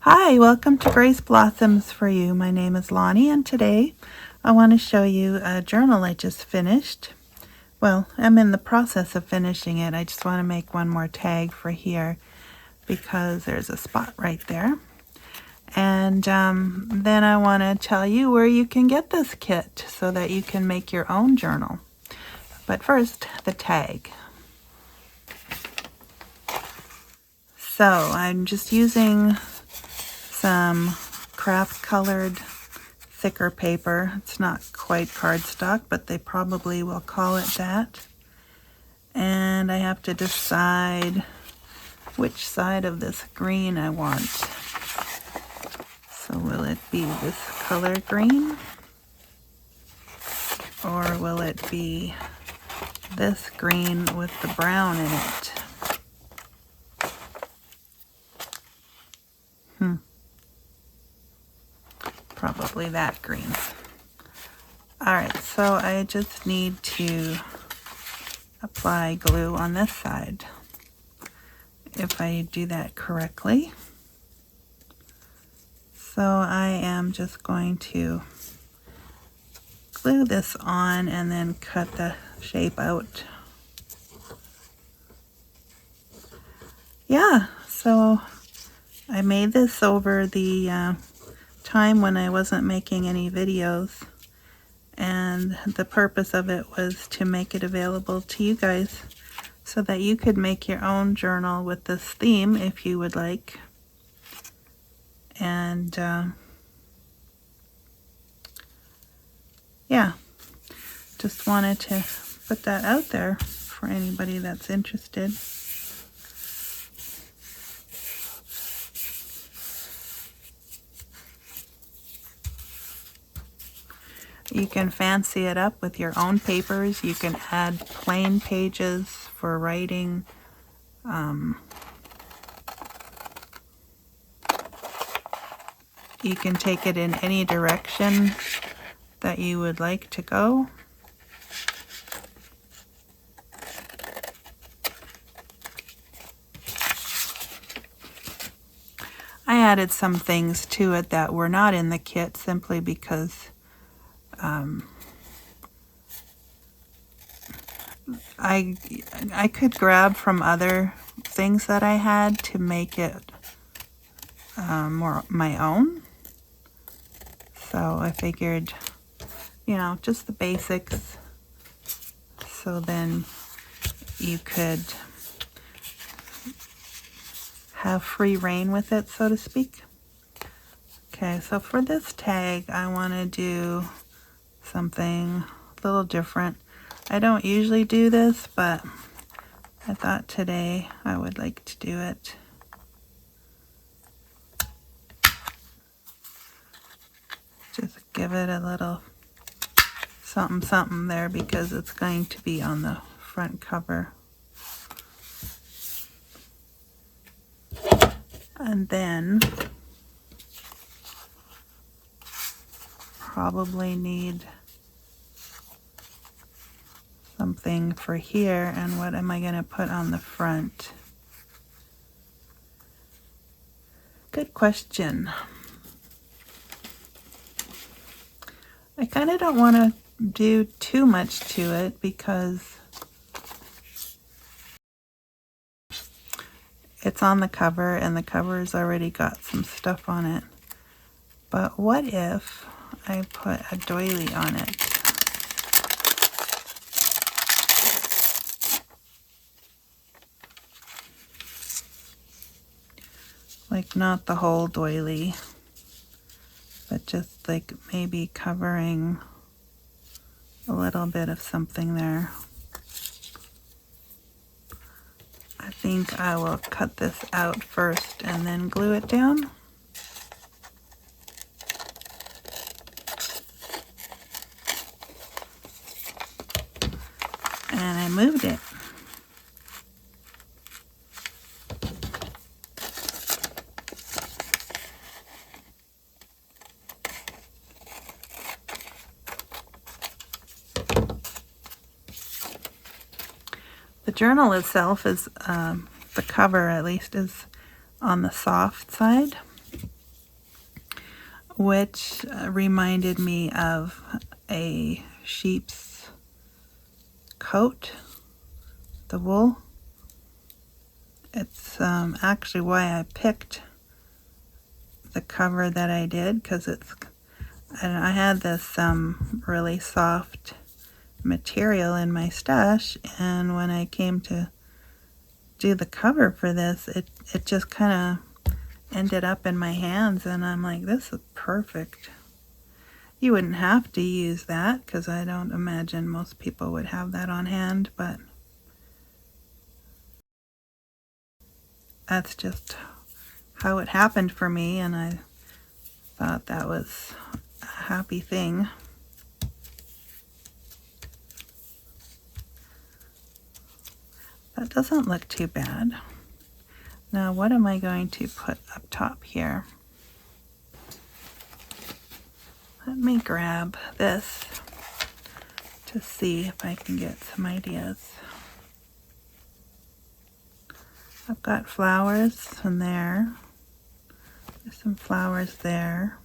Hi, welcome to Grace Blossoms for You. My name is Lonnie, and today I want to show you a journal I just finished. Well, I'm in the process of finishing it. I just want to make one more tag for here because there's a spot right there. And then I want to tell you where you can get this kit so that you can make your own journal. But first, the tag. So I'm just using some craft colored thicker paper. It's not quite cardstock, but they probably will call it that. And I have to decide which side of this green I want. So will it be this color green? Or will it be this green with the brown in it? Probably that green. Alright, so I just need to apply glue on this side. If I do that correctly. So I am just going to glue this on and then cut the shape out. Yeah, so I made this over the time when I wasn't making any videos, and the purpose of it was to make it available to you guys so that you could make your own journal with this theme if you would like. And yeah, just wanted to put that out there for anybody that's interested. You can fancy it up with your own papers. You can add plain pages for writing. You can take it in any direction that you would like to go. I added some things to it that were not in the kit simply because I could grab from other things that I had to make it more my own. So I figured, you know, just the basics. So then you could have free reign with it, so to speak. Okay, so for this tag, I want to do something a little different. I don't usually do this, but I thought today I would like to do it. Just give it a little something something there because it's going to be on the front cover. And then probably need something for here. And what am I going to put on the front? Good question. I kind of don't want to do too much to it because it's on the cover and the cover's already got some stuff on it. But what if I put a doily on it? Like not the whole doily, but just like maybe covering a little bit of something there. I think I will cut this out first and then glue it down. And I moved it. The journal itself is, the cover at least, is on the soft side. which reminded me of a sheep's coat, the wool. It's actually why I picked the cover that I did, because I had this really soft material in my stash, and when I came to do the cover for this, it just kind of ended up in my hands, and I'm like, this is perfect. You wouldn't have to use that, because I don't imagine most people would have that on hand, but that's just how it happened for me, and I thought that was a happy thing. That doesn't look too bad. Now, what am I going to put up top here? Let me grab this to see if I can get some ideas. I've got flowers in there. There's some flowers there.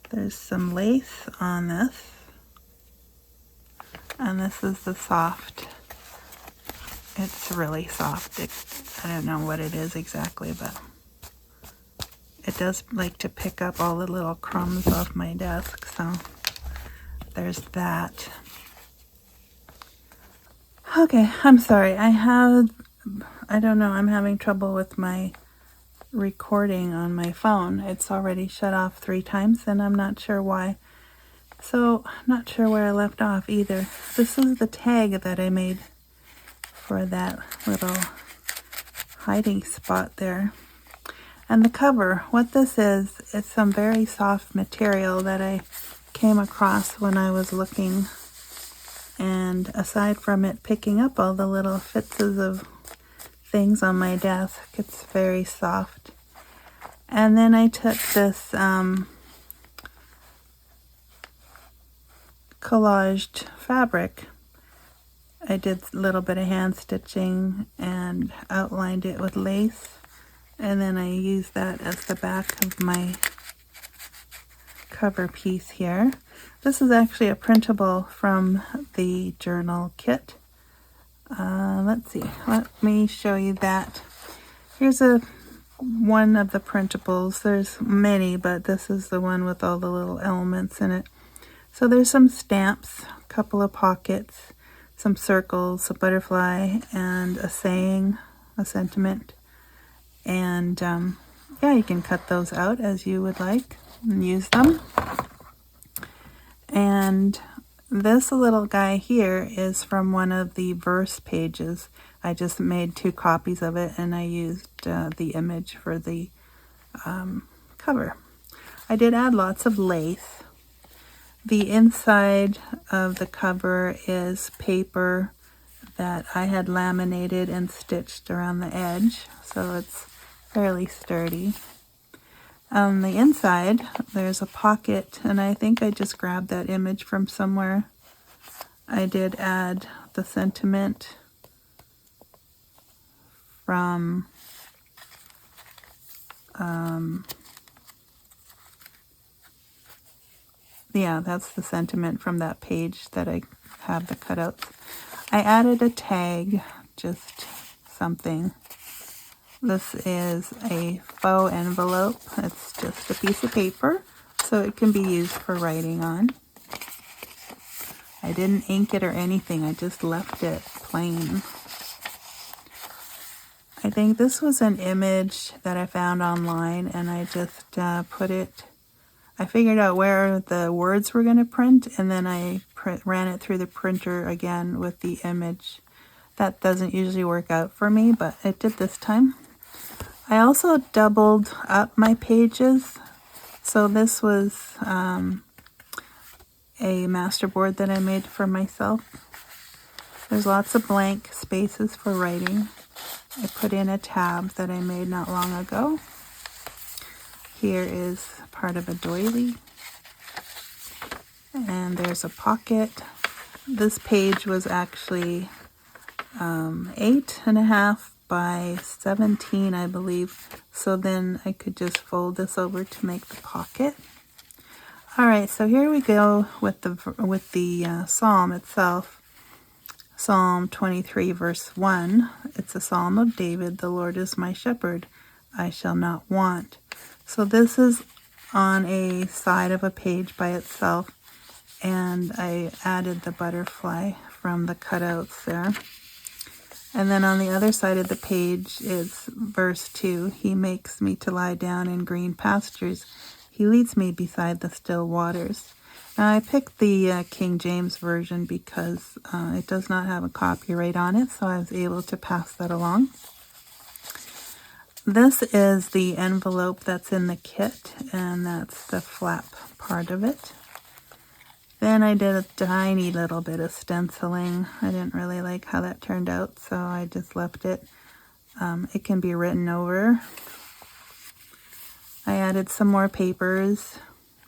There's some lace on this. And this is the soft. It's really soft. I don't know what it is exactly, but it does like to pick up all the little crumbs off my desk, so there's that. Okay, I'm sorry. I don't know, I'm having trouble with my recording on my phone. It's already shut off 3 times, and I'm not sure why. So, I'm not sure where I left off either. This is the tag that I made for that little hiding spot there. And the cover, what this is some very soft material that I came across when I was looking. And aside from it picking up all the little fitzes of things on my desk, it's very soft. And then I took this collaged fabric. I did a little bit of hand stitching and outlined it with lace, and then I used that as the back of my cover piece here. This is actually a printable from the journal kit. Let's see, let me show you that. Here's one of the printables. There's many, but this is the one with all the little elements in it. So there's some stamps, a couple of pockets, some circles, a butterfly, and a saying, a sentiment. And yeah, you can cut those out as you would like and use them. And this little guy here is from one of the verse pages. I just made 2 copies of it, and I used the image for the cover. I did add lots of lace. The inside of the cover is paper that I had laminated and stitched around the edge, so it's fairly sturdy. On the inside, there's a pocket, and I think I just grabbed that image from somewhere. I did add the sentiment from yeah, that's the sentiment from that page that I have the cutouts. I added a tag, just something. This is a faux envelope. It's just a piece of paper, so it can be used for writing on. I didn't ink it or anything, I just left it plain. I think this was an image that I found online, and I just put it, I figured out where the words were going to print, and then I ran it through the printer again with the image. That doesn't usually work out for me, but it did this time. I also doubled up my pages. So this was a masterboard that I made for myself. There's lots of blank spaces for writing. I put in a tab that I made not long ago. Here is part of a doily. And there's a pocket. This page was actually 8.5 by 17, I believe. So then I could just fold this over to make the pocket. All right, so here we go with the psalm itself. Psalm 23, verse 1. It's a psalm of David. The Lord is my shepherd, I shall not want. So this is on a side of a page by itself, and I added the butterfly from the cutouts there. And then on the other side of the page is verse 2. He makes me to lie down in green pastures. He leads me beside the still waters. Now I picked the King James Version because it does not have a copyright on it, so I was able to pass that along. This is the envelope that's in the kit, and that's the flap part of it. Then I did a tiny little bit of stenciling. I didn't really like how that turned out, so I just left it. It can be written over. I added some more papers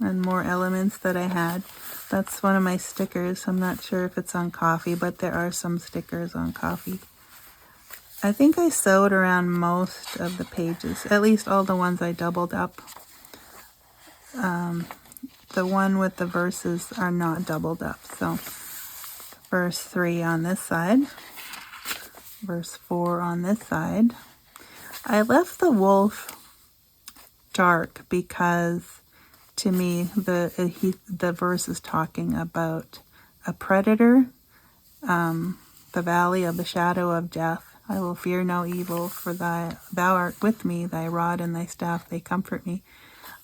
and more elements that I had. That's one of my stickers. I'm not sure if it's on coffee, but there are some stickers on coffee. I think I sewed around most of the pages, at least all the ones I doubled up. The one with the verses are not doubled up. So verse 3 on this side, verse 4 on this side. I left the wolf dark because to me the verse is talking about a predator, the valley of the shadow of death. I will fear no evil, for thou art with me, thy rod and thy staff, they comfort me.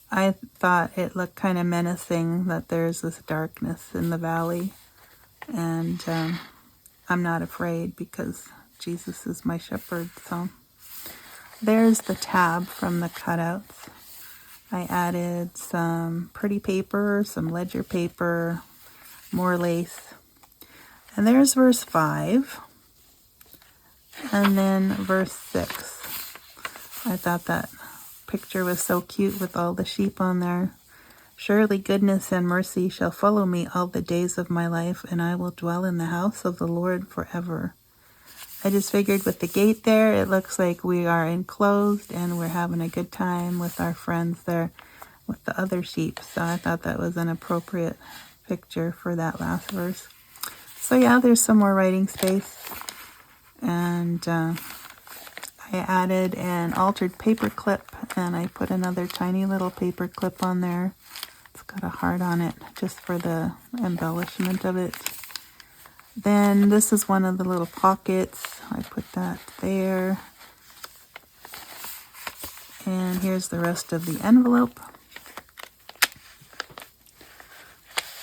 I thought it looked kind of menacing that there's this darkness in the valley, and I'm not afraid because Jesus is my shepherd. So there's the tab from the cutouts. I added some pretty paper, some ledger paper, more lace. And there's verse 5. And then verse 6. I thought that picture was so cute with all the sheep on there. Surely goodness and mercy shall follow me all the days of my life, and I will dwell in the house of the Lord forever. I just figured with the gate there, it looks like we are enclosed and we're having a good time with our friends there with the other sheep. So I thought that was an appropriate picture for that last verse. So yeah, there's some more writing space. And I added an altered paper clip, and I put another tiny little paper clip on there. It's got a heart on it just for the embellishment of it. Then this is one of the little pockets. I put that there. And here's the rest of the envelope.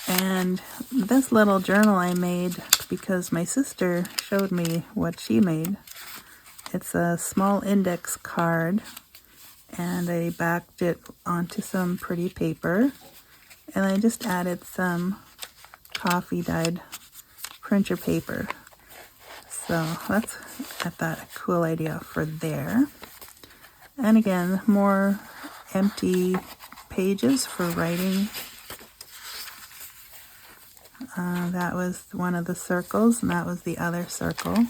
And this little journal I made because my sister showed me what she made. It's a small index card, and I backed it onto some pretty paper, and I just added some coffee dyed printer paper. So that's, I thought, a cool idea for there. And again, more empty pages for writing. That was one of the circles, and that was the other circle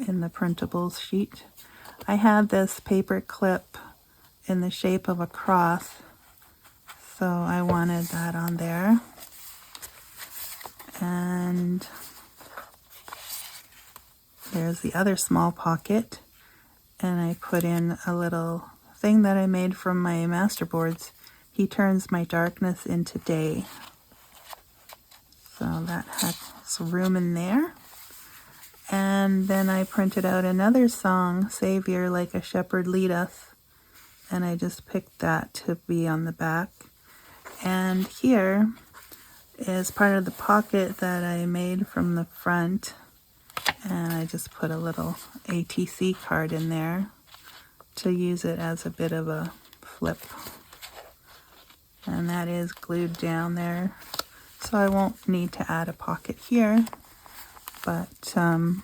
in the printables sheet. I had this paper clip in the shape of a cross, so I wanted that on there. And there's the other small pocket, and I put in a little thing that I made from my masterboards. He turns my darkness into day. So that has room in there. And then I printed out another song, Savior, like a shepherd lead us. And I just picked that to be on the back. And here is part of the pocket that I made from the front, and I just put a little ATC card in there to use it as a bit of a flip, and that is glued down there, so I won't need to add a pocket here. But on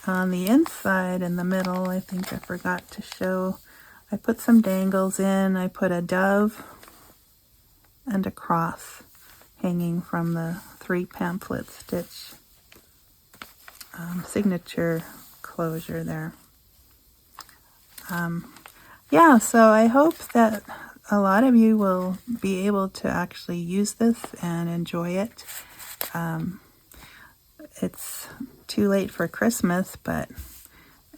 the inside in the middle, I think I forgot to show, I put some dangles in. I put a dove and a cross hanging from the 3 pamphlet stitch signature closure there. Yeah, so I hope that a lot of you will be able to actually use this and enjoy it. It's too late for Christmas, but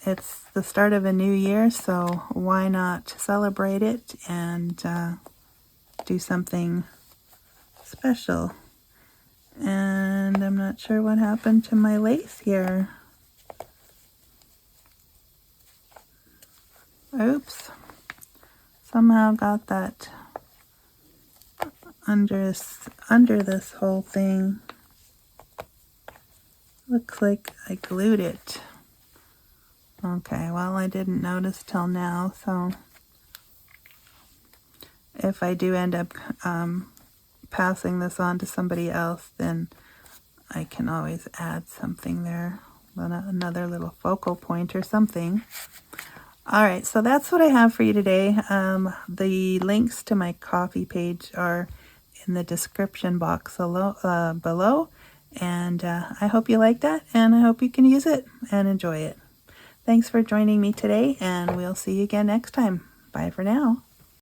it's the start of a new year, so why not celebrate it and do something special. And I'm not sure what happened to my lace here. Oops. Somehow got that under this whole thing. Looks like I glued it. Okay, well, I didn't notice till now, so if I do end up passing this on to somebody else, then I can always add something there, another little focal point or something. Alright, so that's what I have for you today. The links to my Ko-fi page are in the description box below, and I hope you like that, and I hope you can use it and enjoy it. Thanks for joining me today, and we'll see you again next time. Bye for now.